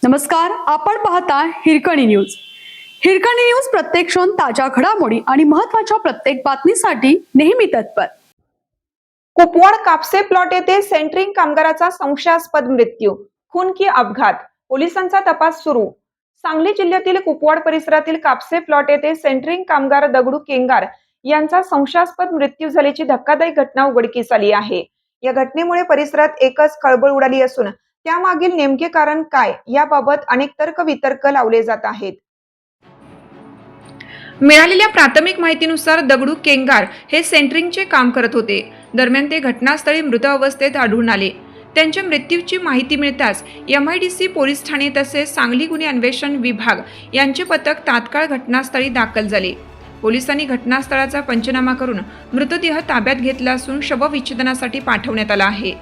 नमस्कार, आपण पाहता हिरकणी न्यूज. हिरकणी न्यूज प्रत्येक क्षण ताज्या घडामोडी आणि महत्त्वाच्या प्रत्येक बातमीसाठी नेहमी तत्पर. कुपवाड कापसे प्लॉट येथे सेंटरिंग कामगाराचा संशयास्पद मृत्यू, खून की अपघात, पोलिसांचा तपास सुरू. सांगली जिल्ह्यातील कुपवाड परिसरातील कापसे प्लॉट येथे सेंटरिंग कामगार दगडू केंगार यांचा संशयास्पद मृत्यू झाल्याची धक्कादायक घटना उघडकीस आली आहे. या घटनेमुळे परिसरात एकच खळबळ उडाली असून त्यामागील नेमके कारण काय याबाबत अनेक तर्कवितर्क लावले जात आहेत. मिळालेल्या प्राथमिक माहितीनुसार दगडू केंगार हे सेंटरिंगचे काम करत होते. दरम्यान ते घटनास्थळी मृत अवस्थेत आढळून आले. त्यांच्या मृत्यूची माहिती मिळताच MIDC पोलीस ठाणे तसेच सांगली गुन्हे अन्वेषण विभाग यांचे पथक तात्काळ घटनास्थळी दाखल झाले. पोलिसांनी घटनास्थळाचा पंचनामा करून मृतदेह ताब्यात घेतला असून शवविच्छेदनासाठी पाठवण्यात आला आहे.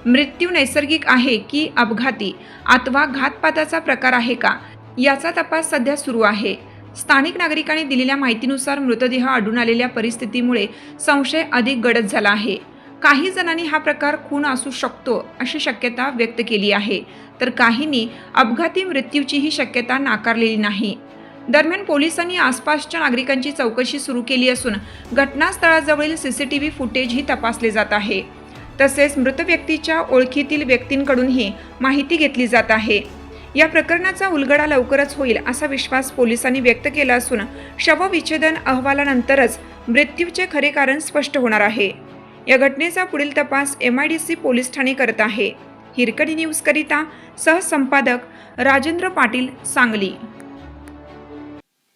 मृत्यू नैसर्गिक आहे की अपघाती अथवा घातपाताचा प्रकार आहे का याचा तपास सध्या सुरू आहे. स्थानिक नागरिकांनी दिलेल्या माहितीनुसार मृतदेह आढळून आलेल्या परिस्थितीमुळे संशय अधिक गडद झाला आहे. काही जणांनी हा प्रकार खून असू शकतो अशी शक्यता व्यक्त केली आहे, तर काहींनी अपघाती मृत्यूचीही शक्यता नाकारलेली नाही. दरम्यान पोलिसांनी आसपासच्या नागरिकांची चौकशी सुरू केली असून घटनास्थळाजवळील CCTV फुटेजही तपासले जात आहे. तसेच मृत व्यक्तीच्या ओळखीतील व्यक्तींकडूनही माहिती घेतली जात आहे. या प्रकरणाचा उलगडा लवकरच होईल असा विश्वास पोलिसांनी व्यक्त केला असून शवविच्छेदन अहवालानंतरच मृत्यूचे खरे कारण स्पष्ट होणार आहे. या घटनेचा पुढील तपास MIDC पोलीस ठाणे करत आहे. हिरकणी न्यूज करिता सहसंपादक राजेंद्र पाटील, सांगली.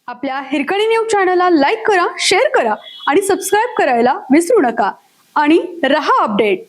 आपल्या हिरकणी न्यूज चॅनलला लाईक करा, शेअर करा आणि सबस्क्राईब करायला विसरू नका आणि रहा अपडेट.